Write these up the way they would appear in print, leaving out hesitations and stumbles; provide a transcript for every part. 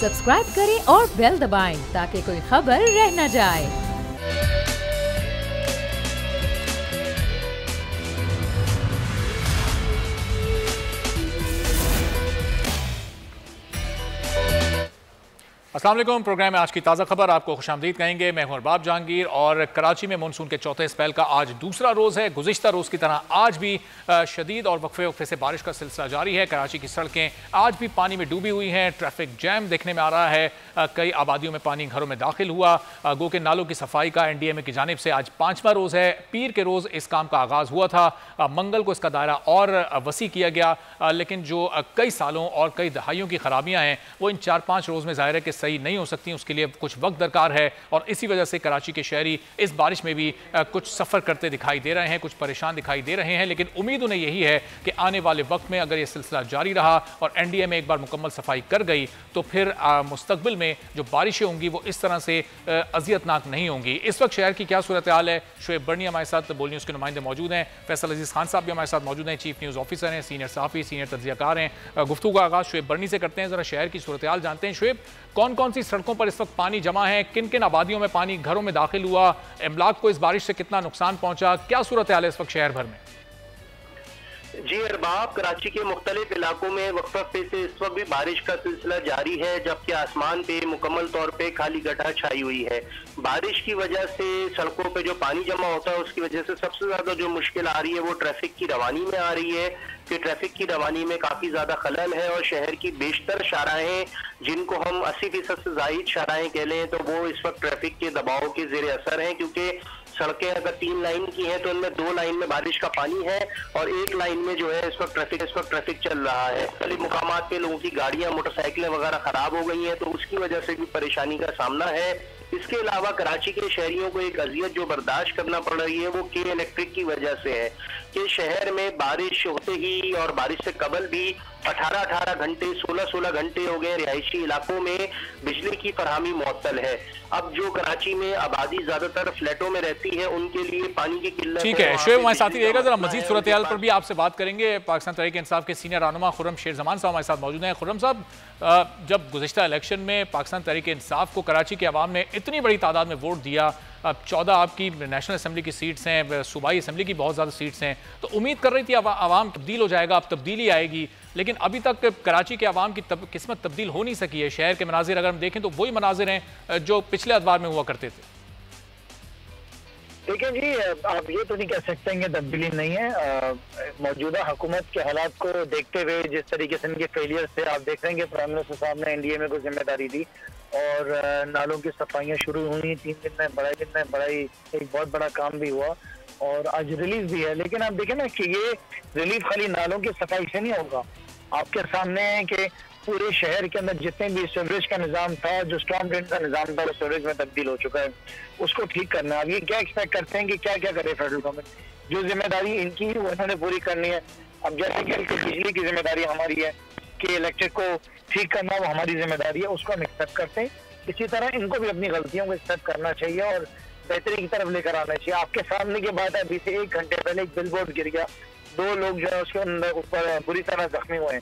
Subscribe करें और bell दबाएं ताकि कोई खबर रह न जाए। अस्सलाम वालेकुम। प्रोग्राम में आज की ताज़ा खबर आपको खुशामदीद कहेंगे। मैं हूं अरबाब जहांगीर और कराची में मानसून के चौथे स्पेल का आज दूसरा रोज़ है। गुज़िश्ता रोज़ की तरह आज भी शदीद और वक्फे वक्फे से बारिश का सिलसिला जारी है। कराची की सड़कें आज भी पानी में डूबी हुई हैं। ट्रैफिक जैम देखने में आ रहा है। कई आबादियों में पानी घरों में दाखिल हुआ। गो के नालों की सफाई का NDMA की जानिब से आज 5वां रोज़ है। पीर के रोज़ इस काम का आगाज़ हुआ था। मंगल को इसका दायरा और वसी किया गया, लेकिन जो कई सालों और कई दहाइयों की खराबियाँ हैं वो इन 4-5 रोज़ में ज़ाहिर है कि सही नहीं हो सकती। उसके लिए कुछ वक्त दरकार है और इसी वजह से कराची के शहरी इस बारिश में भी कुछ सफ़र करते दिखाई दे रहे हैं, कुछ परेशान दिखाई दे रहे हैं। लेकिन उम्मीद उन्हें यही है कि आने वाले वक्त में अगर ये सिलसिला जारी रहा और NDMA एक बार मुकम्मल सफाई कर गई तो फिर मुस्तकबिल में जो बारिशें होंगी वो इस तरह से अजियतनाक नहीं होंगी। इस वक्त शहर की क्या सूरत हाल है, शुएब बर्नी हमारे साथ बोल न्यूज़ के नुमाइंदे मौजूद हैं। फैसल अजीज़ खान साहब भी हमारे साथ मौजूद हैं, चीफ न्यूज़ ऑफिसर हैं, सीनियर सहाफ़ी, सीनियर तज्ज़ियाकार हैं। गुफ्तगू का आगाज़ शुएब बर्नी से करते हैं। ज़रा शहर की सूरत हाल जानते हैं। शुएब, कौन कौन सी सड़कों पर इस वक्त पानी जमा है, किन किन आबादियों में पानी घरों में दाखिल हुआ, इमलाक को इस बारिश से कितना नुकसान पहुंचा, क्या सूरत हाल है इस वक्त शहर भर में? जी अरबाब, कराची के मुख्तलिफ इलाकों में वक्फे से इस वक्त भी बारिश का सिलसिला जारी है, जबकि आसमान पे मुकम्मल तौर पे खाली गड्ढा छाई हुई है। बारिश की वजह से सड़कों पे जो पानी जमा होता है उसकी वजह से सबसे ज्यादा जो मुश्किल आ रही है वो ट्रैफिक की रवानी में आ रही है कि ट्रैफिक की रवानी में काफी ज्यादा खलल है और शहर की बेशतर शाहराहें, जिनको हम 80% से जायद शाहराहें कह लें, तो वो इस वक्त ट्रैफिक के दबाव के जेर असर हैं, क्योंकि सड़कें अगर 3 लाइन की हैं तो उनमें 2 लाइन में बारिश का पानी है और 1 लाइन में जो है इस वक्त ट्रैफिक चल रहा है। कई मुकामात पे लोगों की गाड़ियां, मोटरसाइकिलें वगैरह खराब हो गई हैं, तो उसकी वजह से भी परेशानी का सामना है। इसके अलावा कराची के शहरियों को एक अजियत जो बर्दाश्त करना पड़ रही है वो के इलेक्ट्रिक की वजह से है कि शहर में बारिश होते ही और बारिश से कबल भी 18-18 घंटे, 16-16 घंटे हो गए रिहायशी इलाकों में बिजली की फरहमी मुअत्तल है। अब जो कराची में आबादी ज्यादातर फ्लैटों में रहती है उनके लिए पानी की किल्लत ठीक है। शुएब हमारे साथी रहेगा, जरा मजीद सूरत हाल पर भी आपसे बात करेंगे। पाकिस्तान तहरीक इंसाफ के सीनियर रहनुमा खुर्रम शेर जमान साहब हमारे साथ मौजूद हैं। खुर्रम साहब, जब गुज़िश्ता इलेक्शन में पाकिस्तान तहरीक इंसाफ को कराची के अवाम ने इतनी बड़ी तादाद में वोट दिया, अब 14 आपकी नेशनल असेंबली की सीट्स हैं, सूबाई असेंबली की बहुत ज़्यादा सीट्स हैं, तो उम्मीद कर रही थी अवाम तब्दील हो जाएगा, अब तब्दीली आएगी, लेकिन अभी तक कराची के अवाम की किस्मत तब्दील हो नहीं सकी है। शहर के मनाजिर अगर हम देखें तो वही मनाजिर हैं जो पिछले अदवार में हुआ करते थे। देखिए जी, आप ये तो नहीं कह सकते हैं कि तब्दीली नहीं है। मौजूदा हुकूमत के हालात को देखते हुए जिस तरीके से इनके फेलियर से आप देख रहे हैं कि प्राइम मिनिस्टर साहब ने NDMA को जिम्मेदारी दी और नालों की सफाइयाँ शुरू हुई, 3 दिन में बड़ाई एक बहुत बड़ा काम भी हुआ और आज रिलीफ भी है। लेकिन आप देखें ना कि ये रिलीफ खाली नालों की सफाई से नहीं होगा। आपके सामने है कि पूरे शहर के अंदर जितने भी सीवरेज का निजाम था, जो स्टॉर्म ड्रेन का निजाम था, वो सीवरेज में तब्दील हो चुका है, उसको ठीक करना है। अब ये क्या एक्सपेक्ट करते हैं कि क्या क्या करे फेडरल गवर्नमेंट? जो जिम्मेदारी इनकी है वो इन्होंने पूरी करनी है। अब जैसे कि बिजली की जिम्मेदारी हमारी है कि इलेक्ट्रिक को ठीक करना वो हमारी जिम्मेदारी है, उसको हम एक्सेप्ट करते हैं। इसी तरह इनको भी अपनी गलतियों को एक्सेप्ट करना चाहिए और बेहतरी की तरफ लेकर आना चाहिए। आपके सामने की बात है, अभी से 1 घंटे पहले एक बिलबोर्ड गिर गया, 2 लोग जो है उसके ऊपर बुरी तरह जख्मी हुए हैं।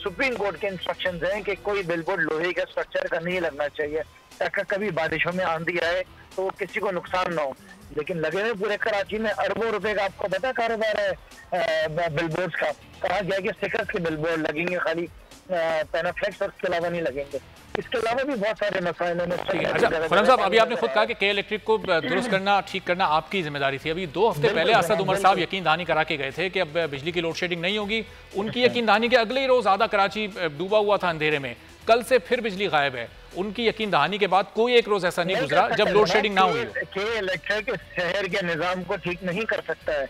सुप्रीम कोर्ट के इंस्ट्रक्शंस हैं कि कोई बिलबोर्ड लोहे का स्ट्रक्चर का नहीं लगना चाहिए ताकि कभी बारिशों में आंधी आए तो किसी को नुकसान ना हो। लेकिन लगे हुए पूरे कराची में अरबों रुपए का आपको पता कारोबार है बिलबोर्ड्स का। कहा गया कि स्टिकर्स के बिलबोर्ड लगेंगे, खाली पैनाफ्लेक्स और इसके अलावा नहीं लगेंगे। इसके अलावा भी बहुत सारे मसाइल हैं। अच्छा खुर्रम साहब, अभी आपने खुद कहा कि के इलेक्ट्रिक को दुरुस्त करना, ठीक करना आपकी जिम्मेदारी थी। अभी 2 हफ्ते पहले असद उमर साहब यकीन दहानी करा के गए थे कि अब बिजली की लोड शेडिंग नहीं होगी। उनकी यकीन दहानी के अगले ही रोज आधा कराची डूबा हुआ था अंधेरे में, कल से फिर बिजली गायब है। उनकी यकीन दहानी के बाद कोई एक रोज ऐसा नहीं गुजरा जब लोड शेडिंग ना हुई। के इलेक्ट्रिक शहर के निजाम को ठीक नहीं कर सकता है।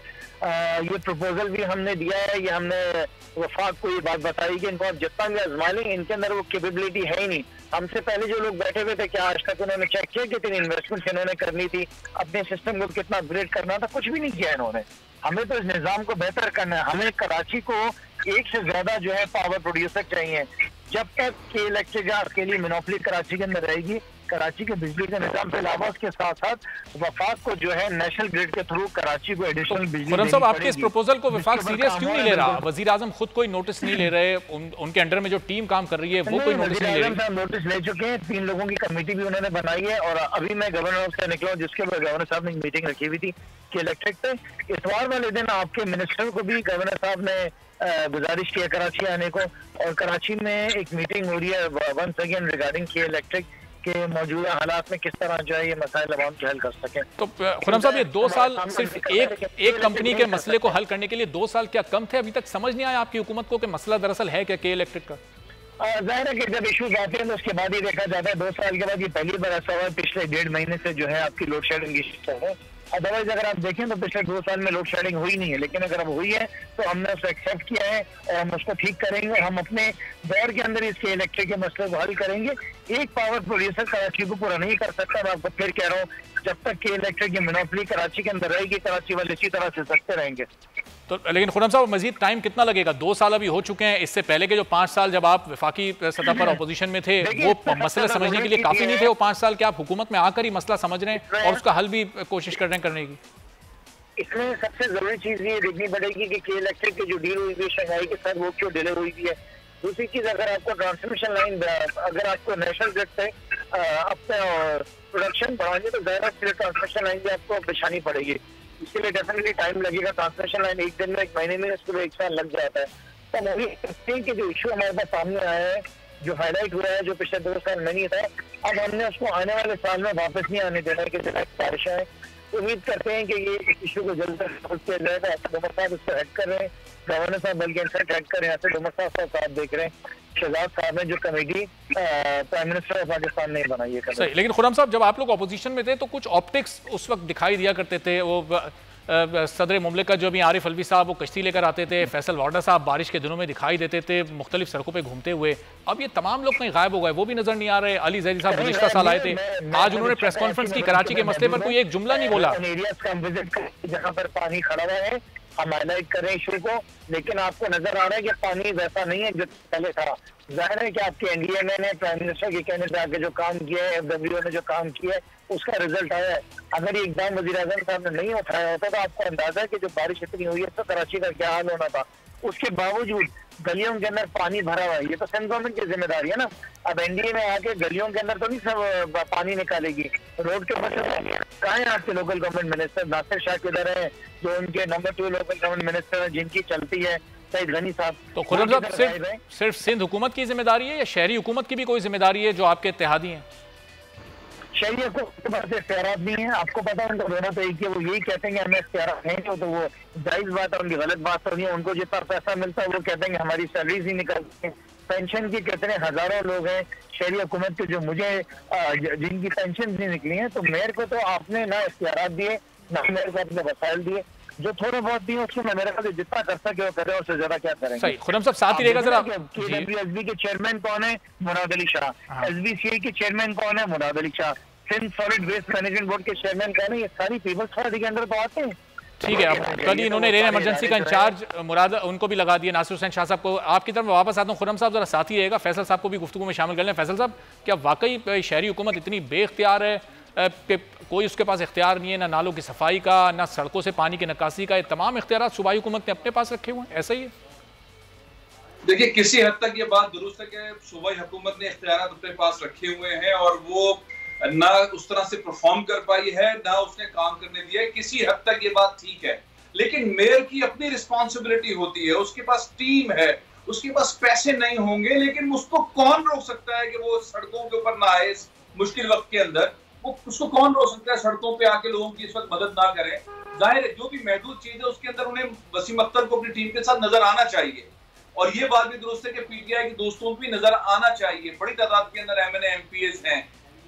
ये प्रपोजल भी हमने दिया है, ये हमने वफाक को ये बात बताई कि इनको आप जितना भी आजमा लें, इनके अंदर वो कैपेबिलिटी है ही नहीं। हमसे पहले जो लोग बैठे हुए थे, क्या आज तक उन्होंने चेक किया कितनी इन्वेस्टमेंट इन्होंने करनी थी, अपने सिस्टम को कितना अपग्रेड करना था? कुछ भी नहीं किया इन्होंने। हमें तो इस निजाम को बेहतर करना है। हमें कराची को एक से ज्यादा जो है पावर प्रोड्यूसर चाहिए। जब तक के इलेक्ट्रिक गैस के लिए मोनोपोली कराची के अंदर रहेगी, कराची के बिजली के निजाम के अलावा उसके साथ साथ वफाक को जो है नेशनल ग्रिड के थ्रू कराची को एडिशनल बिजली खुर्रम साहब, आपके इस प्रपोजल को वफाक सीरियस क्यों नहीं ले रहा? वजीर आजम खुद कोई नोटिस नहीं ले रहे, उनके अंडर में जो टीम काम कर रही है वो कोई नोटिस नहीं ले रही? नोटिस ले चुके हैं, 3 लोगों की कमेटी भी उन्होंने बनाई है और अभी मैं गवर्नर हाउस से निकला हूं, जिसके ऊपर गवर्नर साहब ने मीटिंग रखी हुई थी कि इलेक्ट्रिक पे इतवार वाले दिन आपके मिनिस्टर को भी गवर्नर साहब ने गुजारिश की है कराची आने को, और कराची में एक मीटिंग हो रही है वंस अगेन रिगार्डिंग की इलेक्ट्रिक के मौजूदा हालात में किस तरह जो है ये मसाइल अवाम के हल कर सकें। तो खुर्रम साहब, ये 2 साल सिर्फ एक कंपनी के मसले को हल करने के लिए 2 साल क्या कम थे? अभी तक समझ नहीं आया आपकी हुकूमत को कि मसला दरअसल है क्या के इलेक्ट्रिक का? जाहिर है कि जब इशूज आते हैं तो उसके बाद ही देखा जाता है। 2 साल के बाद ये पहली बार ऐसा हुआ पिछले 1.5 महीने से जो है आपकी लोड शेडिंग इशू है। अदरवाइज अगर आप देखें तो पिछले 2 साल में लोड शेडिंग हुई नहीं है, लेकिन अगर अब हुई है तो हमने उसको एक्सेप्ट किया है और हम उसको ठीक करेंगे। हम अपने दौर के अंदर इसके इलेक्ट्रिक के मसले को हल करेंगे। एक पावर प्रोड्यूसर कराची को पूरा नहीं कर सकता। मैं आपको फिर कह रहा हूँ, जब तक कि इलेक्ट्रिक की मोनोपोली कराची के अंदर रहेगी, कराची वाले इसी तरह से सकते रहेंगे। तो लेकिन खुर्रम साहब, मजीद टाइम कितना लगेगा? 2 साल अभी हो चुके हैं। इससे पहले के जो 5 साल जब आप वफाकी सतह पर अपोजिशन में थे, वो मसला समझने के लिए काफी नहीं थे वो 5 साल? क्या आप हुकूमत में आकर ही मसला समझ रहे हैं और उसका हल भी कोशिश कर रहे हैं करने की? इसमें सबसे जरूरी चीज ये देखनी पड़ेगी कि इलेक्ट्रिक की जो डील हुई थी शंघाई के साथ, वो क्यों डिले हुई भी है। दूसरी चीज, अगर आपको ट्रांसमिशन लाइन, अगर आपको नेशनल ग्रिड से अपना प्रोडक्शन बढ़ानी तो ज़्यादा ट्रांसमिशन लाइन भी आपको बिछानी पड़ेगी। इसके लिए डेफिनेटली टाइम लगेगा। ट्रांसमिशन लाइन 1 दिन में, 1 महीने में, इसके लिए 1 साल लग जाता है। तो मोदी के जो इशू हमारे पास सामने आया है, जो हाईलाइट हुआ है, जो पिछले 2 साल में नहीं था, अब हमने उसको आने वाले साल में वापस नहीं आने देना कि बारिश है। उम्मीद करते हैं कि ये इस इशू को जल्द से किया जाएगा। ऐसे डोमर साहब इसको हेड कर रहे हैं, गवर्नर साहब बल्कि इनफैक्ट हेड कर रहे हैं। ऐसे डोमर साहब देख रहे हैं, शहजाद साहब ने जो committee prime minister of Pakistan ने बनाई है। सही, लेकिन खुर्रम साहब, जब आप लोग अपोजिशन में थे तो कुछ ऑप्टिक्स उस वक्त दिखाई दिया करते थे। वो सदर मुमलिकत जो अभी आरिफ अलवी साहब, वो कश्ती लेकर आते थे। फैसल वार्डा साहब बारिश के दिनों में दिखाई देते थे मुख्तलिफ सड़कों पे घूमते हुए। अब ये तमाम लोग कहीं गायब हो गए, वो भी नजर नहीं आ रहे। अली जैदी साहब गुज़िश्ता साल आए थे, आज उन्होंने प्रेस कॉन्फ्रेंस की, कराची के मसले पर कोई एक जुमला नहीं बोला। जहाँ पर पानी खड़ा हुआ है, हम हाईलाइट कर रहे हैं इशू को, लेकिन आपको नजर आ रहा है कि पानी वैसा नहीं है जो पहले था। जाहिर है कि आपके एनडीए ने प्राइम मिनिस्टर के कहने से आगे जो काम किया है, एफडब्ल्यू ने जो काम किया है, उसका रिजल्ट आया है। अगर ये इकदाम वज़ीर आज़म साहब ने नहीं उठाया होता तो आपको अंदाजा है कि जो बारिश इतनी हुई है तो कराची का क्या हाल होना था। उसके बावजूद गलियों के अंदर पानी भरा हुआ है। ये तो सेंट्रल गवर्नमेंट की जिम्मेदारी है ना। अब एनडीए में आके गलियों के अंदर तो नहीं सब पानी निकालेगी, रोड के ऊपर कहाँ है आपके local government minister? Nasir Shah किधर है, जो उनके नंबर 2 लोकल गवर्नमेंट मिनिस्टर है, जिनकी चलती है सईद गनी साहब? तो खुर्रम साहब, सिर्फ सिंध हुकूमत की जिम्मेदारी है या शहरी हुकूमत की भी कोई जिम्मेदारी है जो आपके इत्तेहादी हैं? शहरियों को इख्तियारात नहीं है। आपको पता है उनको दोनों तरीके, वो यही कहते हैं कि हमें इख्तियारात नहीं हो, तो वो जायज बात है, उनकी गलत बात तो नहीं है। उनको जितना पैसा मिलता है वो कहते हैं कि हमारी सैलरीज ही निकलती है। पेंशन की कितने हजारों लोग हैं शहरी हुकूमत के जो मुझे जिनकी पेंशन नहीं निकली है। तो मेयर को तो आपने ना इख्तियारात दिए, ना मेयर को अपने वसाइल दिए। जो थोड़े बहुत दिए उसको मैं मेरे ख्याल से जितना कर सके वो करे, उससे ज्यादा क्या करेंगे। सही, खुर्रम साहब साथ ही रहेगा जरा। KWSB के चेयरमैन कौन है? मुराद अली शाह। SBCI के चेयरमैन कौन है? Murad Ali Shah. Sindh solid waste management board के चेयरमैन कौन है? ये सारी पीपल्स पार्टी के अंदर तो आते हैं। ठीक है, अब कल ही इन्होंने रेन इमरजेंसी का इंचार्ज मुराद उनको भी लगा दिया, नासिर हुसैन शाह साहब को। आपकी तरफ वापस आता हूँ, खुर्रम साहब जरा साथ ही रहेगा, फैसल साहब को भी गुफ्तगू में शामिल कर लें। फैसल साहब, क्या वाकई शहरी हुकूमत इतनी बेख्तियार है कि कोई उसके पास इख्तियार नहीं है, ना नालों की सफाई का, ना सड़कों से पानी की निकासी का? ये तमाम इख्तियार सूबाई हुकूमत ने अपने पास रखे हुए हैं, ऐसा ही है? देखिए, किसी हद तक ये बात दुरुस्त है कि सूबाई हुकूमत ने इख्तियार अपने पास रखे हुए हैं और वो ना उस तरह से परफॉर्म कर पाई है, ना उसने काम करने दिया है। किसी हद तक ये बात ठीक है, लेकिन मेयर की अपनी रिस्पॉन्सिबिलिटी होती है। उसके पास टीम है, उसके पास पैसे नहीं होंगे, लेकिन उसको कौन रोक सकता है कि वो सड़कों के ऊपर ना आए इस मुश्किल वक्त के अंदर? वो उसको कौन रोक सकता है सड़कों पे आके लोगों की इस वक्त मदद ना करें? जाहिर है जो भी महदूद चीज है उसके अंदर उन्हें वसीम अख्तर को अपनी टीम के साथ नजर आना चाहिए। और ये बात भी दुरुस्त है कि पीटीआई के दोस्तों को भी नजर आना चाहिए। बड़ी तादाद के अंदर MNA MPs हैं।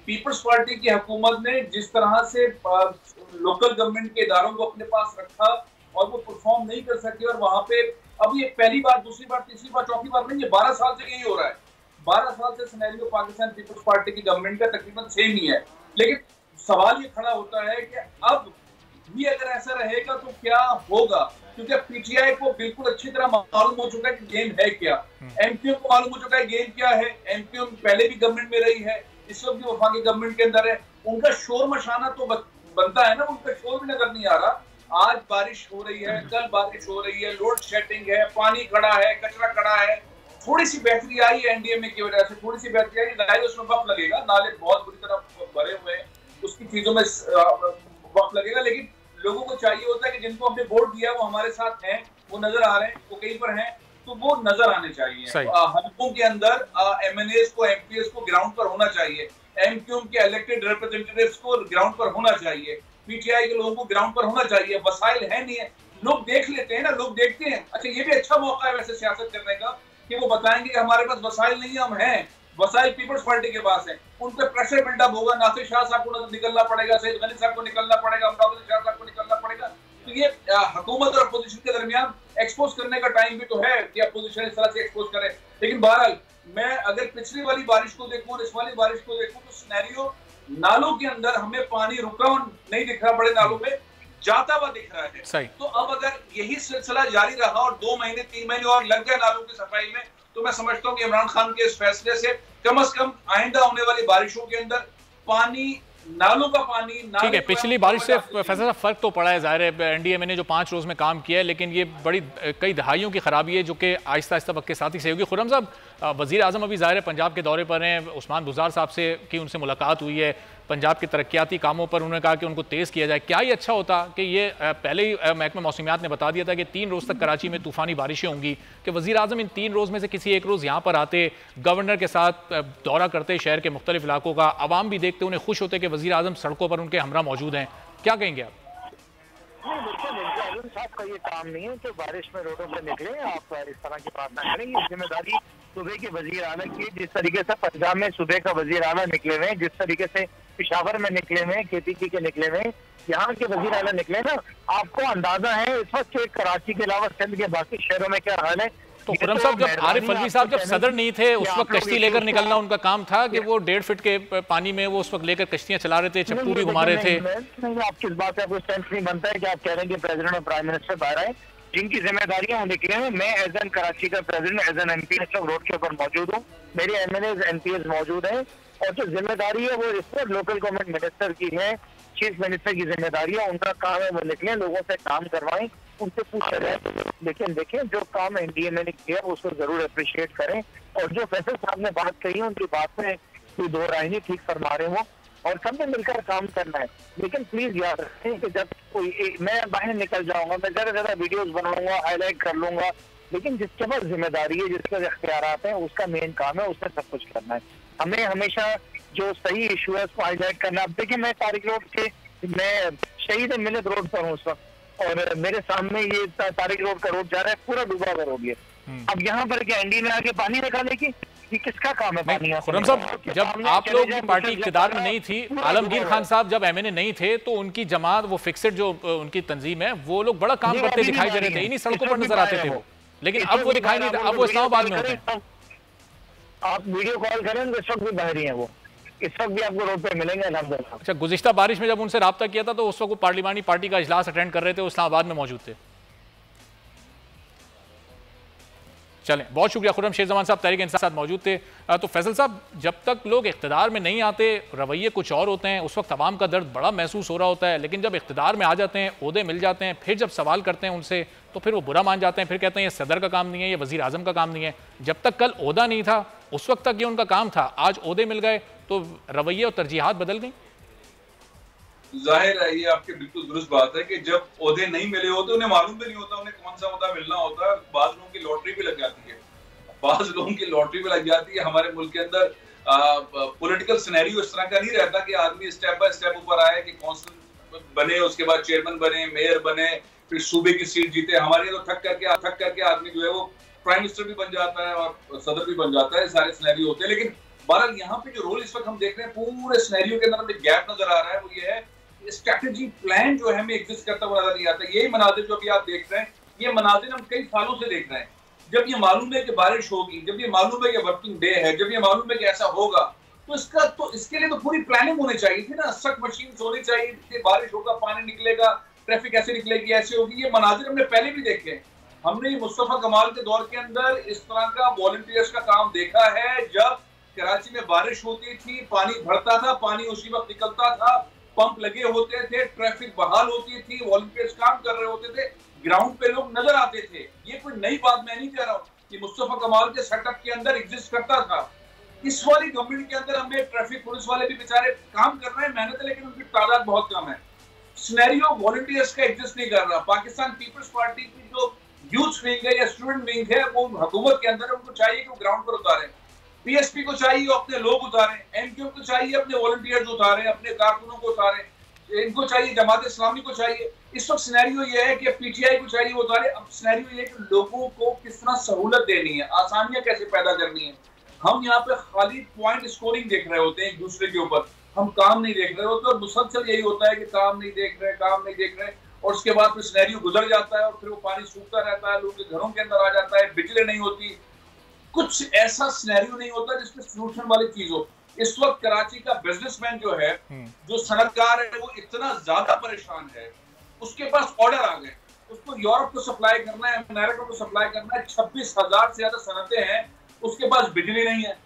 पीपल्स पार्टी की हुकूमत ने जिस तरह से लोकल गवर्नमेंट के इदारों को अपने पास रखा और वो परफॉर्म नहीं कर सके, और वहां पे अब ये पहली बार, दूसरी बार, तीसरी बार, चौथी बार नहीं, ये 12 साल से यही हो रहा है। 12 साल से सिनेरियो पाकिस्तान पीपल्स पार्टी की गवर्नमेंट का तकरीबन सेम ही है। लेकिन सवाल ये खड़ा होता है कि अब भी अगर ऐसा रहेगा तो क्या होगा? क्योंकि पीटीआई को बिल्कुल अच्छी तरह मालूम हो चुका है कि गेम है क्या। एमक्यूएम को मालूम हो चुका है गेम क्या है। एमक्यूएम पहले भी गवर्नमेंट में रही है, इस वक्त भी वफाकी गवर्नमेंट के अंदर है, उनका शोर मशाना तो बनता है ना, उनका शोर भी नजर नहीं आ रहा। आज बारिश हो रही है, कल बारिश हो रही है, लोड शेडिंग है, पानी खड़ा है, कचरा खड़ा है। थोड़ी सी बेहतरी आई है एनडीएमए की वजह से, थोड़ी सी बेहतरी आई, जाहिर उसमें वक्त लगेगा, नाले बहुत बुरी तरह भरे हुए हैं, उसकी चीजों में वक्त लगेगा, लेकिन लोगों को चाहिए होता है कि जिनको हमने वोट दिया वो हमारे साथ हैं, वो नजर आ रहे हैं, वो कहीं पर हैं, तो वो नजर आने चाहिए। हलकों के अंदर एमएनएस को, एमपीएस को ग्राउंड पर होना चाहिए, एमक्यूएम के इलेक्टेड रिप्रेजेंटेटिव्स को ग्राउंड पर होना चाहिए, पीटीआई के लोगों को ग्राउंड पर होना चाहिए। वसाइल है नहीं है, लोग देख लेते हैं ना, लोग देखते हैं। अच्छा, ये भी अच्छा मौका है वैसे सियासत करने का कि वो बताएंगे कि हमारे पास वसाइल नहीं है, हम हैं, वसाइल पीपल्स पार्टी के पास है, उन पर प्रेशर बिल्डअप होगा। नासिर शाह साहब को निकलना पड़ेगा, सईद गनी साहब को निकलना पड़ेगा, अमरावली शाह साहब को निकलना पड़ेगा। तो ये हुकूमत और अपोजिशन के दरमियान एक्सपोज करने का टाइम भी तो है कि अपोजिशन इस तरह से एक्सपोज करे। लेकिन बहरहाल मैं अगर पिछली वाली बारिश को देखूं और इस वाली बारिश को देखूं तो सिनेरियो, नालों के अंदर हमें पानी रुका नहीं दिख रहा, बड़े नालों में जाता हुआ दिख रहा है। सही। तो अब अगर यही सिलसिला जारी रहा और 2 महीने 3 महीने और लग गए नालों की सफाई में, तो मैं समझता हूं कि इमरान खान के इस फैसले से कम आइंदा होने वाली बारिशों के अंदर पानी, नालों का पानी, ठीक है, पिछली बारिश से फैसला साहब फर्क तो पड़ा है। जाहिर है एनडीएमए ने जो 5 रोज में काम किया है, लेकिन ये बड़ी कई दहाइयों की खराबी है जो कि आहिस्ता आहिस्ता वक्त के साथ ही सही होगी। खुर्रम साहब, वजीर आजम अभी जाहिर है पंजाब के दौरे पर हैं, उस्मान बुज़दार साहब से की उनसे मुलाकात हुई है, पंजाब के तरक्याती कामों पर उन्होंने कहा कि उनको तेज़ किया जाए। क्या ही अच्छा होता कि ये पहले ही महकमा मौसमियात ने बता दिया था कि 3 रोज़ तक कराची में तूफ़ानी बारिशें होंगी, कि वज़ीर आज़म इन 3 रोज़ में से किसी एक रोज़ यहाँ पर आते, गवर्नर के साथ दौरा करते शहर के मुख्तलिफ इलाकों का, आवाम भी देखते, उन्हें खुश होते कि वज़ीर आज़म सड़कों पर उनके हमरा मौजूद हैं। क्या कहेंगे आप? नहीं, बिल्कुल आजम साहब का ये काम नहीं है कि बारिश में रोडों पर निकले, आप इस तरह की बात ना करें। ये जिम्मेदारी सूबे के वजीर आला की। जिस तरीके से पंजाब में सूबे का वजीर आला निकले हुए हैं, जिस तरीके से पेशावर में निकले हुए हैं, केपीसी के निकले हुए हैं, यहाँ के वजीर आला निकले ना, आपको अंदाजा है इस वक्त कराची के अलावा सिंध के बाकी शहरों में क्या हाल है। तो खुर्रम साहब, जब आरिफ अलवी साहब जब सदर नहीं थे उस वक्त कश्ती लेकर निकलना उनका काम था कि वो 1.5 फीट के पानी में वो उस वक्त लेकर कश्तियां चला रहे थे, चप्पू भी घुमा रहे थे। नहीं, आप किस बात से आपको सेंस नहीं बनता है कि आप कह रहे हैं कि प्रेसिडेंट और प्राइम मिनिस्टर बाहर आए, जिनकी जिम्मेदारियां निकले हैं। मैं एज एन कराची का president, as an MP road के ऊपर मौजूद हूँ, मेरे एमएनए एमपीएस मौजूद हैं, और जो जिम्मेदारी है वो इस पर लोकल गवर्नमेंट मिनिस्टर की है, चीफ मिनिस्टर की जिम्मेदारी है। उनका काम है वो निकले, लोगों से काम करवाएं, उनसे पूछा जाए। लेकिन देखें, जो काम एनडीएमए ने किया उसको जरूर अप्रिशिएट करें, और जो फैसल साहब ने बात कही है उनकी बात में कोई दो राय नहीं, ठीक फरमा रहे हो, और सबने मिलकर काम करना है। लेकिन प्लीज याद रखें कि जब कोई मैं बाहर निकल जाऊंगा, मैं ज्यादा वीडियोस बनाऊंगा, हाईलाइट कर लूंगा, लेकिन जिसके पास जिम्मेदारी है, जिसके पास इख्तियारात हैं, उसका मेन काम है उसने सब कुछ करना है। हमें हमेशा जो सही इशू है उसको हाईलाइट करना। अब देखिए, मैं तारिक रोड के, मैं शहीद मिलत रोड पर हूँ उस वक्त, और मेरे सामने ये तारिक रोड का रोड जा रहा है, पूरा डूबा हुआ रोड। अब यहाँ पर क्या एनडी में आके पानी निकालेगी? ये किसका काम है पानी? खुर्रम साहब, जब आप लोग की पार्टी इक़्तिदार में नहीं थी, आलमगीर खान साहब जब एमएनए नहीं थे, तो उनकी जमात, वो फिक्सेड जो उनकी तंजीम है, वो लोग बड़ा काम करते दिखाई दे रहे थे, इन्हीं सड़कों पर नजर आते थे वो, लेकिन अब वो दिखाई नहीं, अब वो इस्लामाबाद में होते हैं। आप वीडियो कॉल करें तो इस वक्त भी बाहर ही है वो, इस वक्त भी आपको रोड पे मिलेंगे अल्हम्दुलिल्लाह। अच्छा, गुज़िश्ता बारिश में जब उनसे राब्ता किया था तो उस वक्त वो पार्लिमानी पार्टी का इजलास अटेंड कर रहे थे, वो इस्लामाबाद में मौजूद थे। चलें, बहुत शुक्रिया। खुर्रम शेख जमान साहब तहरीक इंसाफ साथ मौजूद थे। तो फैसल साहब, जब तक लोग इख्तिदार में नहीं आते रवैये कुछ और होते हैं, उस वक्त अवाम का दर्द बड़ा महसूस हो रहा होता है, लेकिन जब इख्तिदार में आ जाते हैं, ओहदे मिल जाते हैं, फिर जब सवाल करते हैं उनसे तो फिर वो बुरा मान जाते हैं, फिर कहते हैं ये सदर का काम नहीं है, ये वज़ीर आज़म का काम नहीं है। जब तक कल ओहदा नहीं था उस वक्त तक ये उनका काम था, आज ओहदे मिल गए तो रवैये और तरजीहात बदल गई। जाहिर है, ये आपकी बिल्कुल दुरुस्त बात है कि जब ओहदे नहीं मिले होते उन्हें मालूम भी नहीं होता उन्हें कौन सा ओहदा मिलना होता है। बाज़ लोगों की लॉटरी भी लग जाती है, बाज़ लोगों की लॉटरी भी लग जाती है। हमारे मुल्क के अंदर पॉलिटिकल सिनेरियो इस तरह का नहीं रहता कि आदमी स्टेप बाय स्टेप ऊपर आए, कि काउंसिल बने, उसके बाद चेयरमैन बने, मेयर बने, फिर सूबे की सीट जीते। हमारे तो ठक करके आदमी जो है वो प्राइम मिनिस्टर भी बन जाता है और सदर भी बन जाता है, सारे सिनेरियो होते हैं। लेकिन बहरहाल यहाँ पे जो रोल इस वक्त हम देख रहे हैं, पूरे सिनेरियो के अंदर हमें गैप नजर आ रहा है, वो ये है स्ट्रैटेजी प्लान जो है हमें एग्जिस्ट करता हुआ नजर नहीं आता। यही मनाजिर जो अभी आप देख रहे हैं, ये मनाजिर हम कई सालों से देख रहे हैं। जब ये मालूम है कि बारिश होगी, जब ये मालूम है कि वर्किंग डे है, जब ये मालूम है कि ऐसा होगा, तो इसके लिए तो पूरी प्लानिंग होनी चाहिए थी ना। सख्त मशीन होनी चाहिए थी, बारिश होगा, पानी निकलेगा, ट्रैफिक ऐसे निकलेगी, ऐसे होगी। ये मनाजिर हमने पहले भी देखे हैं। हमने मुस्तफा कमाल के दौर के अंदर इस तरह का वॉलंटियर्स का काम देखा है, जब कराची में बारिश होती थी, पानी भरता था, पानी उसी वक्त निकलता था, पंप लगे होते थे, ट्रैफिक बहाल होती थी, वॉलंटियर्स काम कर रहे होते थे, ग्राउंड पे लोग नजर आते थे। ये कोई नई बात मैं नहीं कह रहा हूँ, कि मुस्तफा कमाल के सेटअप के अंदर एग्जिस्ट करता था। इस वाली गवर्नमेंट के अंदर हमें ट्रैफिक पुलिस वाले भी बेचारे काम कर रहे हैं, मेहनत है, लेकिन उनकी तादाद बहुत कम है। सिनेरियो वॉलंटियर्स का एग्जिस्ट नहीं कर रहा। पाकिस्तान पीपल्स पार्टी की जो यूथ विंग है या स्टूडेंट विंग है, वो हुकूमत के अंदर है, उनको चाहिए कि वो ग्राउंड पर उतारें। पीएसपी को चाहिए अपने लोग उतारें, एमक्यू को चाहिए अपने वॉलंटियर्स उतारें, अपने कारकुनों को उतारें, इनको चाहिए, जमात इस्लामी को चाहिए। इस वक्त सिनेरियो ये है कि पीटीआई को चाहिए उतारे। अब सिनेरियो ये है कि लोगों को किस तरह सहूलत देनी है, आसानियां कैसे पैदा करनी है। हम यहाँ पे खाली पॉइंट स्कोरिंग देख रहे होते हैं एक दूसरे के ऊपर, हम काम नहीं देख रहे होते, और मुसलसल यही होता है कि काम नहीं देख रहे, और उसके बाद फिर सिनेरियो गुजर जाता है और फिर वो पानी सूखता रहता है, लोगों के घरों के अंदर आ जाता है, बिजली नहीं होती, कुछ ऐसा सिनेरियो नहीं होता जिसमें सोल्यूशन वाली चीज हो। इस वक्त कराची का बिजनेसमैन जो है, जो सनतकार है, वो इतना ज्यादा परेशान है, उसके पास ऑर्डर आ गए, उसको यूरोप को सप्लाई करना है, अमेरिका को सप्लाई करना है, 26,000 से ज्यादा सनतें हैं, उसके पास बिजली नहीं है।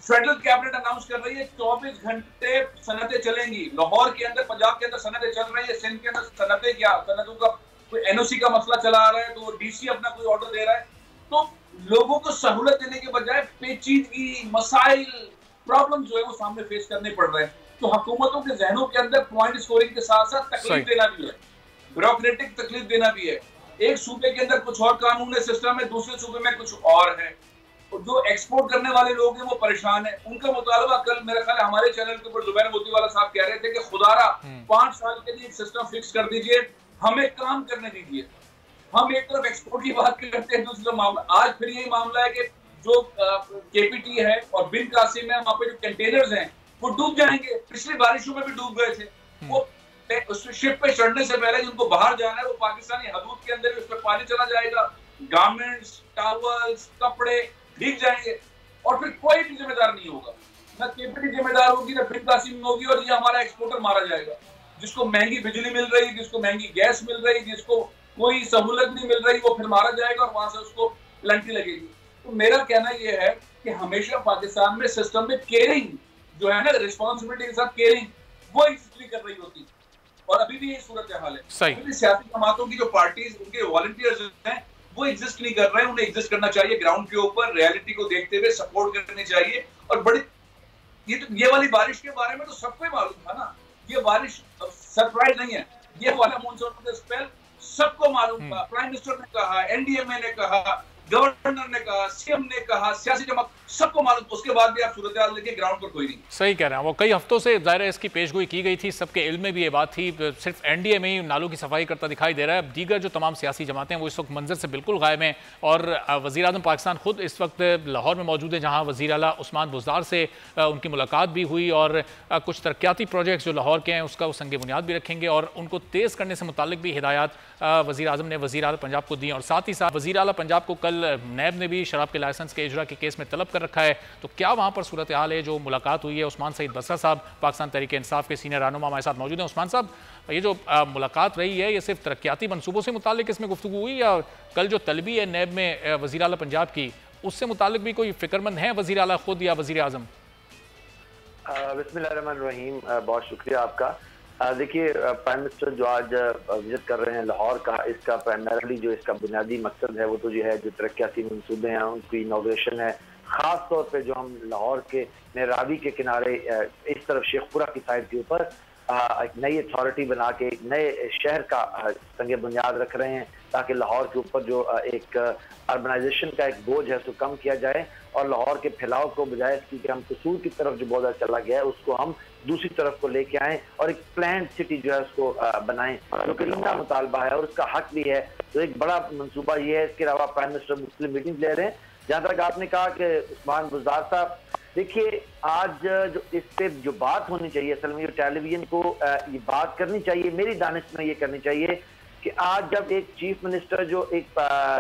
फेडरल कैबिनेट अनाउंस कर रही है 24 घंटे सनतें चलेंगी। लाहौर के अंदर, पंजाब के अंदर सनतें चल रही है, सिंध के अंदर सनतें क्या, सनतों का कोई एनओसी का मसला चला आ रहा है, तो डीसी अपना कोई ऑर्डर दे रहा है। तो लोगों को सहूलत देने के बजाय पेचीदगी, मसाइल, प्रॉब्लम जो है वो सामने फेस करने पड़ रहे हैं। तो हुकूमतों के जहनों के अंदर पॉइंट स्कोरिंग के साथ साथ तकलीफ देना भी है, ब्यूरोक्रेटिक तकलीफ देना भी है। एक सूबे के अंदर कुछ और कानून है, सिस्टम है, दूसरे सूबे में कुछ और है। और जो एक्सपोर्ट करने वाले लोग हैं वो परेशान है। उनका मुतालबा कल मेरे ख्याल हमारे चैनल के ऊपर जुबैर मोतीवाला साहब कह रहे थे कि खुदारा 5 साल के लिए एक सिस्टम फिक्स कर दीजिए, हमें काम करने दीजिए। हम एक तरफ एक्सपोर्ट की बात करते हैं, दूसरा मामला आज फिर यही मामला है कि जो केपीटी है और बिन कासिम है, वहां पे जो कंटेनर्स हैं वो डूब जाएंगे। पिछली बारिशों में भी डूब गए थे। वो उस शिप पे चढ़ने से पहले जिनको बाहर जाना है वो पाकिस्तानी हदूद के अंदर उस पर पानी चला जाएगा, गारमेंट्स, टॉवल्स, कपड़े भीग जाएंगे और फिर कोई भी जिम्मेदार नहीं होगा, ना केपीटी जिम्मेदार होगी, ना बिन कासिम होगी, और ये हमारा एक्सपोर्टर मारा जाएगा। जिसको महंगी बिजली मिल रही, जिसको महंगी गैस मिल रही, जिसको कोई सहूलत नहीं मिल रही, वो फिर मारा जाएगा और वहां से उसको प्लेंटी लगेगी। तो मेरा कहना यह है कि हमेशा पाकिस्तान में सिस्टम में केयरिंग जो है ना, रिस्पॉन्सिबिलिटी के साथ केयरिंग, वो एग्जिस्ट कर रही होती, और अभी भी यही सूरत हाल है। अभी सियासी जमातों की जो पार्टीज, उनके वॉलंटियर्स हैं, वो एग्जिस्ट नहीं कर रहे हैं। उन्हें एग्जिस्ट करना चाहिए, ग्राउंड के ऊपर रियलिटी को देखते हुए सपोर्ट करनी चाहिए। और बड़ी ये वाली बारिश के बारे में तो सबको ही मालूम था ना, ये बारिश सरप्राइज नहीं है, ये वाला मानसून का स्पेल सबको मालूम था। प्राइम मिनिस्टर ने कहा, एनडीएमए ने कहा, गवर्नर ने कहा, सीएम ने कहा, सियासी जमात, सबको मालूम। उसके बाद भी आप सूरत हाल देखिए, ग्राउंड पर कोई नहीं। सही कह रहे हैं। वो कई हफ्तों से ज़ाहिर है इसकी पेशगोई की गई थी, सबके इल्म में भी ये बात थी। सिर्फ एनडीए में ही नालों की सफाई करता दिखाई दे रहा है। दीगर जो तमाम सियासी जमातें हैं वो इस वक्त मंजर से बिल्कुल गायब हैं। और वज़ीर आज़म पाकिस्तान खुद इस वक्त लाहौर में मौजूद है, जहाँ वज़ीर आला उस्मान बुज़दार से उनकी मुलाकात भी हुई, और कुछ तरक्याती प्रोजेक्ट्स जो लाहौर के हैं उसका वो संग बुनियाद भी रखेंगे, और उनको तेज़ करने से मुतालिक भी हिदायत वज़ीर आज़म ने वज़ीर आला पंजाब को दी। और साथ ही साथ वज़ीर आला पंजाब को कल नैब ने भी शराब के लाइसेंस के इजरा के केस में तलब कर रखा है। तो क्या वहाँ पर सूरत हाल है? जो मुलाकात हुई है, उस्मान सईद बसरा साहब पाकिस्तान तहरीक इंसाफ के सीनियर रहनुमा हमारे साथ मौजूद हैं। उस्मान साहब, ये जो मुलाकात रही है, ये सिर्फ तरक्याती मनसूबों से मुतालिक इसमें गुफ्तगू हुई, या कल जो तलबी है नैब में वज़ीर आला पंजाब की, उससे मुतालिक भी कोई फिक्रमंद है वज़ीर आला खुद या वज़ीर आज़म? बिस्मिल्लाहिर्रहमानिर्रहीम, बहुत शुक्रिया आपका। देखिए, प्राइम मिनिस्टर जो आज विजिट कर रहे हैं लाहौर का, इसका प्राइमरली जो इसका बुनियादी मकसद है वो तो जो है जो तरक्याती मंसूबे हैं उनकी इनोवेशन है। ख़ास तौर पे जो हम लाहौर के रावी के किनारे इस तरफ शेखपुरा की साइड के ऊपर एक नई अथॉरिटी बना के एक नए शहर का संग बुनियाद रख रहे हैं, ताकि लाहौर के ऊपर जो एक अर्बनाइजेशन का एक बोझ है उसको कम किया जाए, और लाहौर के फैलाव को बजाय इसकी कि हम कसूर की तरफ जो बहुत चला गया है उसको हम दूसरी तरफ को लेके आएँ और एक प्लान सिटी जो है उसको बनाएं, जो कि लंबा मुतालबा है और उसका हक भी है। तो एक बड़ा मनसूबा ये है। इसके अलावा प्राइम मिनिस्टर मुख्तलिफ मीटिंग ले रहे हैं। जहाँ तक आपने कहा कि उस्मान बुज़दार साहब, देखिए आज जो इस पे जो बात होनी चाहिए, असल में टेलीविजन को ये बात करनी चाहिए, मेरी दानिश में ये करनी चाहिए कि आज जब एक चीफ मिनिस्टर जो एक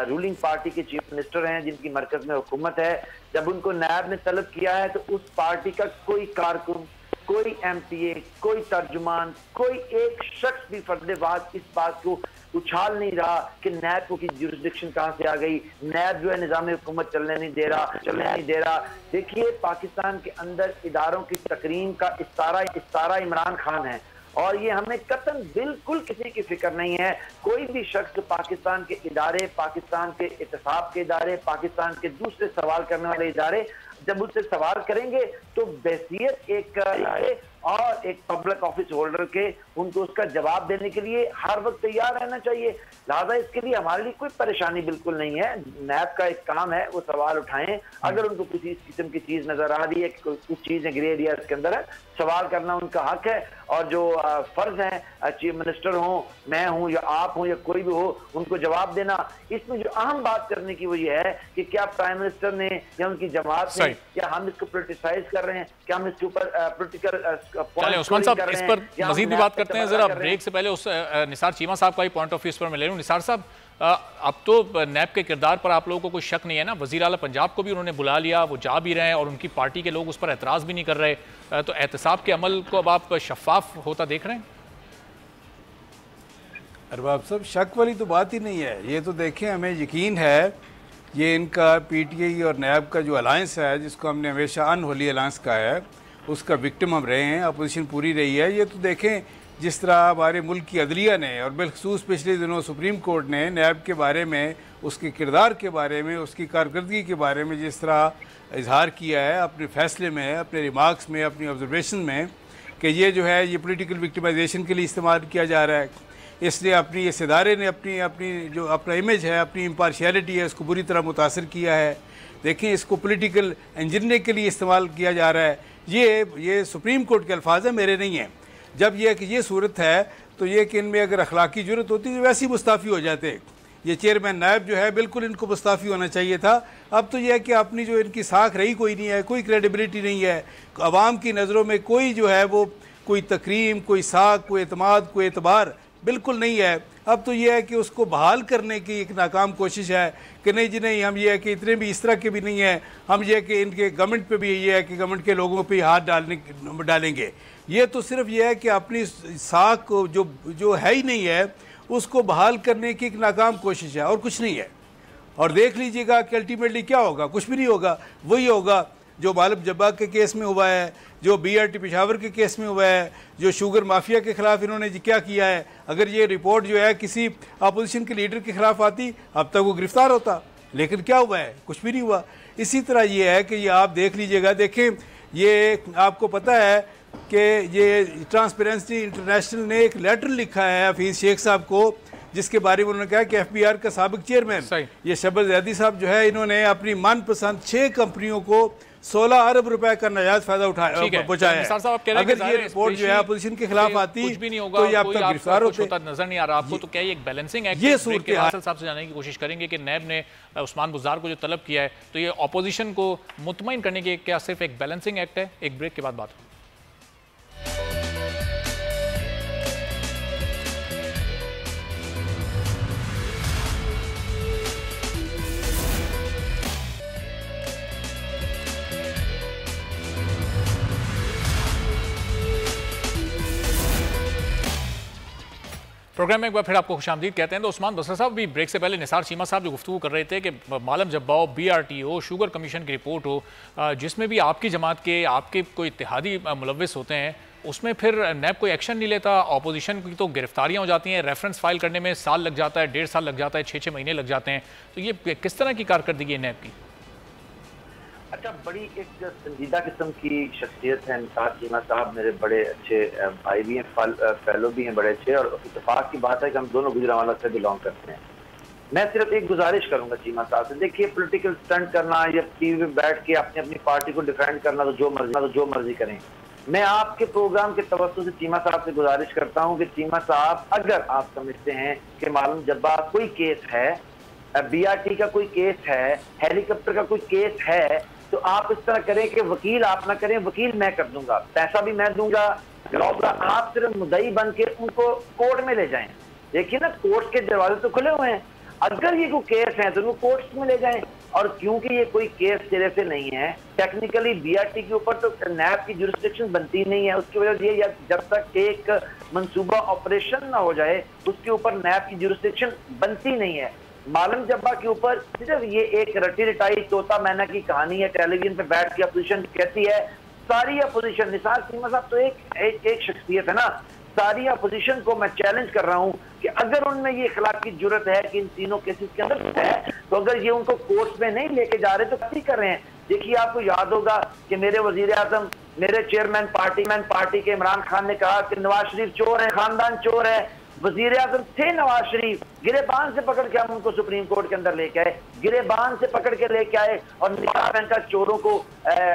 रूलिंग पार्टी के चीफ मिनिस्टर हैं, जिनकी मरकज में हुकूमत है, जब उनको नायब ने तलब किया है तो उस पार्टी का कोई कारकुन, कोई एमपीए, कोई तर्जुमान, कोई एक शख्स भी फर्दवाज इस बात को उछाल नहीं रहा कि नैब को की जुरिस्डिक्शन कहां से आ गई, नैब जो है निजाम हुकूमत चलने नहीं दे रहा। देखिए पाकिस्तान के अंदर इदारों की तकरीम का इस्तारा इमरान खान है, और ये हमें कतन बिल्कुल किसी की फिक्र नहीं है। कोई भी शख्स पाकिस्तान के इदारे, पाकिस्तान के इत्तेफाक के इदारे, पाकिस्तान के दूसरे सवाल करने वाले इदारे जब उससे सवाल करेंगे तो बहसियत एक और एक पब्लिक ऑफिस होल्डर के उनको उसका जवाब देने के लिए हर वक्त तैयार रहना चाहिए। लिहाजा इसके लिए हमारे लिए कोई परेशानी बिल्कुल नहीं है। नैब का एक काम है वो सवाल उठाएं, अगर उनको किसी किस्म की चीज नजर आ रही है, कुछ चीजें ग्रे एरिया के अंदर है, सवाल करना उनका हक है। और जो फर्ज है चीफ मिनिस्टर हो, मैं हूं या आप हूं या कोई भी हो, उनको जवाब देना। इसमें जो अहम बात करने की वो ये है कि क्या प्राइम मिनिस्टर ने या उनकी जमात ने, क्या हम इसको पोलिटिसाइज कर रहे हैं, क्या हम इसके ऊपर पोलिटिकल चलिए उस्मान साहब इस पर मजीद भी बात करते हैं। जरा ब्रेक से पहले उस निसार चीमा साहब का ही पॉइंट ऑफ व्यू इस पर मैं ले लूं। निसार साहब, अब तो नैब के किरदार पर आप लोगों को कोई शक नहीं है ना? वज़ीर आला पंजाब को भी उन्होंने बुला लिया, वो जा भी रहे हैं और उनकी पार्टी के लोग उस पर एतराज़ भी नहीं कर रहे, तो एहतसाब के अमल को अब आप शफाफ होता देख रहे हैं? अरबाब साहब, शक वाली तो बात ही नहीं है। ये तो देखें, हमें यकीन है ये इनका PTI और नैब का जो अलायंस है, जिसको हमने हमेशा अनहोली अलायंस कहा है, उसका विक्टिम हम रहे हैं, अपोजिशन पूरी रही है। ये तो देखें जिस तरह हमारे मुल्क की अदलिया ने और बिलखसूस पिछले दिनों सुप्रीम कोर्ट ने नैब के बारे में, उसके किरदार के बारे में, उसकी कारकर्दगी के बारे में जिस तरह इजहार किया है अपने फैसले में, अपने रिमार्क्स में, अपनी ऑब्जर्वेशन में, कि ये जो है ये पॉलिटिकल विक्टिमाइजेशन के लिए इस्तेमाल किया जा रहा है, इसलिए अपनी इस इदारे ने अपनी जो अपना इमेज है, अपनी इम्पार्शियलिटी है, उसको बुरी तरह मुतासर किया है। देखें, इसको पॉलिटिकल इंजीनियरिंग के लिए इस्तेमाल किया जा रहा है। ये सुप्रीम कोर्ट के अल्फाज हैं, मेरे नहीं हैं। जब यह कि ये सूरत है तो ये कि इनमें अगर अखलाकी जरूरत होती तो वैसे ही मुस्ताफ़ी हो जाते। ये चेयरमैन नायब जो है बिल्कुल इनको मुस्ताफ़ी होना चाहिए था। अब तो यह है कि अपनी जो इनकी साख रही कोई नहीं है, कोई क्रेडिबिलिटी नहीं है, आवाम की नज़रों में कोई जो है वो कोई तकरीम, कोई साख, कोई एतमाद, कोई एतबार बिल्कुल नहीं है। अब तो यह है कि उसको बहाल करने की एक नाकाम कोशिश है कि नहीं जी नहीं, हम ये है कि इतने भी इस तरह के भी नहीं है, हम ये कि इनके गवर्नमेंट पे भी ये है कि गवर्नमेंट के लोगों पे हाथ डालेंगे। ये तो सिर्फ ये है कि अपनी साख को जो है ही नहीं है उसको बहाल करने की एक नाकाम कोशिश है और कुछ नहीं है। और देख लीजिएगा कि अल्टीमेटली क्या होगा, कुछ भी नहीं होगा। वही होगा जो मालब जब्बा के केस में हुआ है, जो BRT पेशावर के केस में हुआ है, जो शुगर माफिया के खिलाफ इन्होंने क्या किया है। अगर ये रिपोर्ट जो है किसी अपोजिशन के लीडर के खिलाफ आती, अब तक वो गिरफ्तार होता, लेकिन क्या हुआ है, कुछ भी नहीं हुआ। इसी तरह ये है कि ये आप देख लीजिएगा, देखें ये आपको पता है कि ये ट्रांसपेरेंसी इंटरनेशनल ने एक लेटर लिखा है हफीज़ शेख साहब को, जिसके बारे में उन्होंने कहा कि FBR का साबिक चेयरमैन ये शबल ज़ैदी साहब जो है, इन्होंने अपनी मनपसंद 6 कंपनियों को 16 अरब रुपए का नाजायज फायदा पहुंचाया है। अगर ये रिपोर्ट जो है अपोजिशन के खिलाफ आती कुछ भी नहीं होगा, तो ये अब तक गिरफ्तार होते। नजर नहीं आ रहा आपको? तो क्या ये एक बैलेंसिंग एक्ट ये सूरत के हासिल साहब से जानने की कोशिश करेंगे कि नैब ने उस्मान बुज़दार को जो तलब किया है, तो ये अपोजिशन को मुतमईन करने के क्या सिर्फ एक बैलेंसिंग एक्ट है? एक ब्रेक के बाद बात होगी। प्रोग्राम में एक बार फिर आपको खुशामदीद कहते हैं। तो उस्मान बसर साहब भी ब्रेक से पहले निसार चीमा साहब जो गुफ्तगू कर रहे थे कि मालम जब्बा हो, BRT हो, शुगर कमीशन की रिपोर्ट हो, जिसमें भी आपकी जमात के आपके कोई इत्तेहादी मुलव्विस होते हैं, उसमें फिर नैब कोई एक्शन नहीं लेता। अपोजिशन की तो गिरफ्तारियाँ हो जाती हैं, रेफरेंस फाइल करने में साल लग जाता है, 1.5 साल लग जाता है, 6 महीने लग जाते हैं। तो ये किस तरह की कारकर्दगी है नैब की? अच्छा, बड़ी एक संजीदा किस्म की शख्सियत है निसार चीमा साहब, मेरे बड़े अच्छे भाई भी हैं, फेलो भी हैं बड़े अच्छे, और इत्तेफाक की बात है कि हम दोनों गुजरांवाला से बिलोंग करते हैं। मैं सिर्फ एक गुजारिश करूंगा चीमा साहब से, देखिए पॉलिटिकल स्टंट करना या टीवी में बैठ के अपनी पार्टी को डिफेंड करना तो जो मर्जी करें। मैं आपके प्रोग्राम के तवज्जो से चीमा साहब से गुजारिश करता हूँ कि चीमा साहब, अगर आप समझते हैं कि मालूम जब्बा कोई केस है, BRT का कोई केस है, हेलीकॉप्टर का कोई केस है, तो आप इस तरह करें कि वकील आप ना करें, वकील मैं कर दूंगा, पैसा भी मैं दूंगा, आप सिर्फ मुद्दई बन के उनको कोर्ट में ले जाएं। देखिए ना, कोर्ट के दरवाजे तो खुले हुए हैं, अगर ये कोई केस है तो उनको कोर्ट में ले जाएं। और क्योंकि ये कोई केस सिरे से नहीं है, टेक्निकली बीआरटी के ऊपर तो नैब की जुरिस्डिक्शन बनती नहीं है। उसकी वजह से ये जब तक एक मंसूबा ऑपरेशन ना हो जाए उसके ऊपर नैब की जुरिस्डिक्शन बनती नहीं है। मालम जब्बा के ऊपर सिर्फ ये एक रटी रटाई तोता मैना की कहानी है। टेलीविजन पे बैठ के अपोजिशन कहती है, सारी अपोजिशन, निसार चीमा साहब तो एक शख्सियत है ना, सारी अपोजिशन को मैं चैलेंज कर रहा हूं कि अगर उनमें ये इखलाक की जरूरत है कि इन तीनों केसेस के अंदर है, तो अगर ये उनको कोर्ट में नहीं लेके जा रहे तो क्या कर रहे हैं। देखिए, आपको याद होगा कि मेरे वजीर आजम, मेरे चेयरमैन पार्टी के इमरान खान ने कहा कि नवाज शरीफ चोर है, खानदान चोर है। वजीर आजम थे नवाज शरीफ, गिरेबान से पकड़ के हम उनको सुप्रीम कोर्ट के अंदर लेके आए, गिरेबान से पकड़ के लेके आए और निकाल इनका चोरों को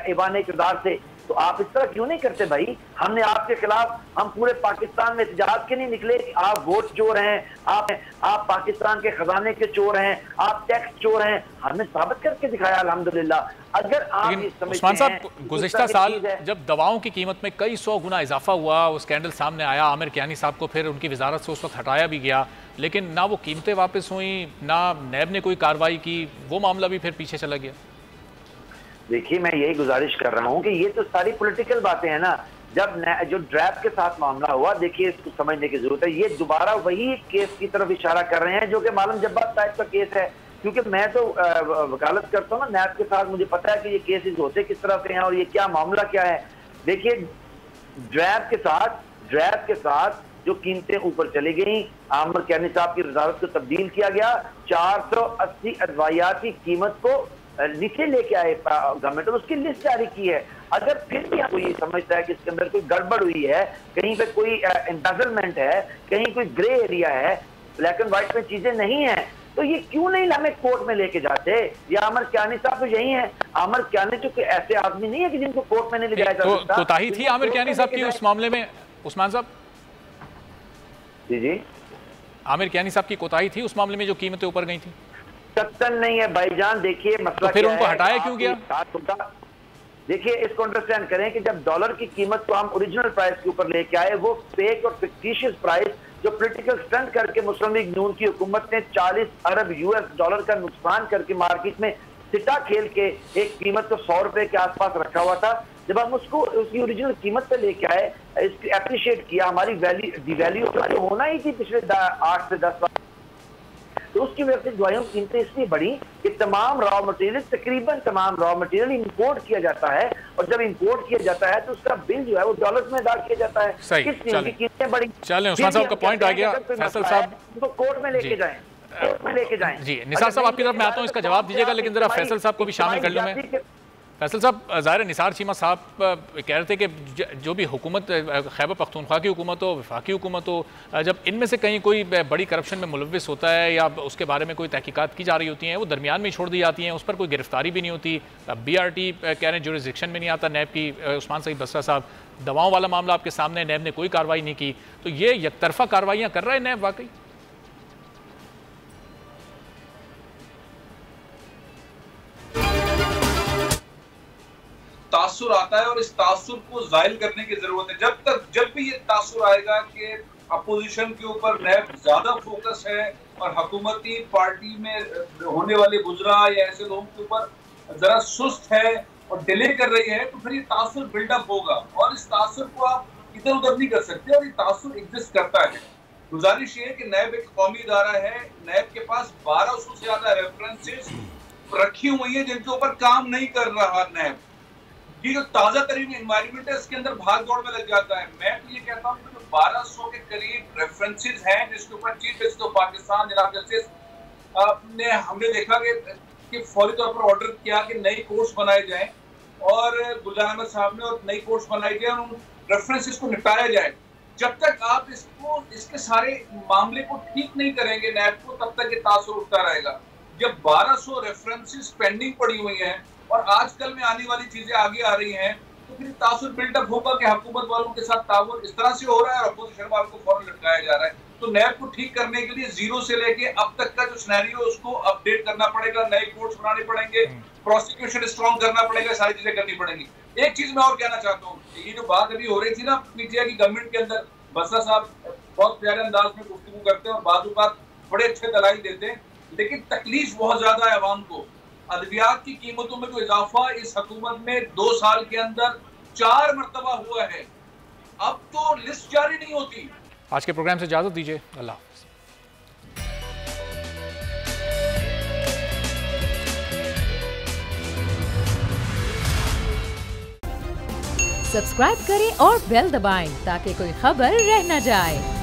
ईवान किरदार से। तो आप इस तरह क्यों नहीं करते भाई? हमने आपके खिलाफ, हम पूरे पाकिस्तान में एहतजाज के नहीं निकले कि आप वोट चोर हैं, आप पाकिस्तान के खजाने के चोर हैं, आप टैक्स चोर हैं। हमने साबित करके दिखाया अल्हम्दुलिल्लाह। अगर आप ये समझते उस्मान साहब, हैं गुज़िश्ता साल जब दवाओं की कीमत में कई 100 गुना इजाफा हुआ, वो स्कैंडल सामने आया, आमिर कियानी साहब को फिर उनकी वजारत से उस वक्त हटाया भी गया, लेकिन ना वो कीमतें वापस हुई, ना नैब ने कोई कार्रवाई की, वो मामला भी फिर पीछे चला गया। देखिए, मैं यही गुजारिश कर रहा हूं कि ये तो सारी पॉलिटिकल बातें हैं ना। जब जो ड्रैप के साथ मामला हुआ, देखिए इसको समझने की जरूरत है। ये दोबारा वही केस की तरफ इशारा कर रहे हैं जो कि मालूम जब्बार टाइप का केस है। क्योंकि मैं तो वकालत करता हूँ ना नैब के साथ, मुझे पता है कि ये केसेस होते किस तरह से हैं और ये क्या मामला क्या है। देखिए, ड्रैप के साथ जो कीमतें ऊपर चली गई, आमिर कियानी साहब की वजारत को तब्दील किया गया, 480 अदवायात की कीमत को नीचे लेके आए गवर्नमेंट, उसकी लिस्ट जारी की है। अगर फिर भी कोई ये समझता है कि इसके अंदर कोई गड़बड़ हुई है, कहीं पे कोई एम्बेजलमेंट है, कहीं कोई ग्रे एरिया है, ब्लैक एंड व्हाइट में चीजें नहीं है, तो ये क्यों नहीं हमें कोर्ट में लेके जाते? या आमिर कियानी साहब तो यही है। आमिर कियानी तो कोई ऐसे आदमी नहीं है कि जिनको कोर्ट में नहीं ले जाया जा सकता। कोताही थी आमिर कियानी साहब की उस मामले में उस्मान साहब? जी, आमिर कियानी साहब की कोताही थी उस मामले में जो कीमतें ऊपर गई थी? सत्तन नहीं है भाईजान। देखिए, मसला तो फिर उनको हटाया क्यों गया? देखिए, इसको अंडरस्टैंड करें कि जब डॉलर की कीमत को हम ओरिजिनल प्राइस के ऊपर लेके आए, वो फेक और फिक्टिशियस प्राइस जो पॉलिटिकल स्टंट करके मुस्लिम लीग नून की हुकूमत ने 40 अरब यूएस डॉलर का नुकसान करके मार्केट में सिटा खेल के एक कीमत को 100 रुपए के आसपास रखा हुआ था। जब हम उसको उसकी ओरिजिनल कीमत पे लेके आए, इसकी अप्रिशिएट किया, हमारी डिवैल्यू जो होना ही थी पिछले 8 से 10 साल, तो उसकी वजह से दवाइयों की कीमतें इसलिए बढ़ी कि तमाम रॉ मटेरियल, तकरीबन तमाम रॉ मटेरियल इंपोर्ट किया जाता है, और जब इंपोर्ट किया जाता है तो उसका बिल जो है वो डॉलर्स में अदा किया जाता है। सही, कीमतें बढ़ी। चलें, उस्मान साहब का पॉइंट आ गया। फैसल साहब, उनको कोर्ट में लेके जाएं, कोर्ट में लेके जाएं। जी, निसार साहब आपकी तरफ मैं आता हूँ, इसका जवाब दीजिएगा, लेकिन जरा फैसल साहब को भी शामिल कर लूँ मैं। फैसल साहब, ज़ाहिर निसार चीमा साहब कह रहे थे कि जो भी हुकूमत, खैबर पख्तूनख्वा की हुकूमत हो, वफाकी हुकूमत हो, जब इनमें से कहीं कोई बड़ी करप्शन में मुलव्विस होता है या उसके बारे में कोई तहकीकात की जा रही होती हैं, वो दरमियान में छोड़ दी जाती हैं, उस पर कोई गिरफ्तारी भी नहीं होती। बीआरटी कह रहे हैं जुरिस्डिक्शन में नहीं आता नैब की। उस्मान सईद बसरा साहब, दवाओं वाला मामला आपके सामने, नैब ने कोई कार्रवाई नहीं की, तो ये यकतरफा कार्रवाइयाँ कर रहा है नैब वाकई? तासुर आता है और इस तासुर को जाहिल करने की जरूरत है। जब भी ये तासुर आएगा कि अपोजिशन के ऊपर नैब ज्यादा फोकस है और हुकूमती पार्टी में होने वाले गुजरा या ऐसे लोगों के ऊपर जरा सुस्त है और डिले कर रही है, तो फिर ये तासुर बिल्डअप होगा और इस तासुर को आप इधर उधर नहीं कर सकते और ये तासुर एग्जिस्ट करता है। गुजारिश ये है कि नैब एक कौमी इदारा है, नैब के पास 1200 से ज्यादा रेफरेंसेस रखी हुई है जिनके ऊपर काम नहीं कर रहा नैब। ये जो ताजा तरीन एनवायरमेंट है इसके अंदर भाग दौड़ में लग जाता है। मैं तो ये कहता हूँ कि जो 1200 के करीब रेफरेंसेस हैं जिसके ऊपर चीफ जस्टिस ऑफ पाकिस्तान जनाब जस्टिस ने हमने देखा कि फौरी तौर पर ऑर्डर किया कि नई कोर्ट्स बनाए जाएं और गुलजार अहमद साहब ने और नई कोर्ट्स बनाई जाए और उन रेफरेंसेस को निपटाया जाए। जब तक आप इसके सारे मामले को ठीक नहीं करेंगे नैब को, तब तक ये तासुर उठता रहेगा। जब 1200 रेफरेंसेस पेंडिंग पड़ी हुई हैं और आजकल में आने वाली चीजें आगे आ रही हैं, तो फिर तासुर बिल्डअप होगा कि हुकूमत वालों के साथ ताउन इस तरह से हो रहा है और अपोजिशन वालों को फौरन लटकाया जा रहा है। तो नैब को ठीक करने के लिए जीरो से लेके अब तक का जो सिनेरियो है उसको अपडेट करना पड़ेगा, नए कोर्ट्स बनाने पड़ेंगे, प्रोसिक्यूशन स्ट्रॉन्ग करना पड़ेगा, सारी चीजें करनी पड़ेंगी। एक चीज मैं और कहना चाहता हूँ, ये जो बात अभी हो रही थी ना पीटीआई की गवर्नमेंट के अंदर, बसरा साहब बहुत प्यारे अंदाज में गुफ्तगू करते हैं और बाजू बात बड़े अच्छे दलाइल देते हैं, लेकिन तकलीफ बहुत ज्यादा है आवाम को अद्वियात की कीमतों में तो इजाफा इस हुकूमत में 2 साल के अंदर 4 मरतबा हुआ है। अब तो लिस्ट जारी नहीं होती। आज के प्रोग्राम से इजाजत दीजिए, अल्लाह हाफ़िज़। सब्सक्राइब करें और बेल दबाएं ताकि कोई खबर रह न जाए।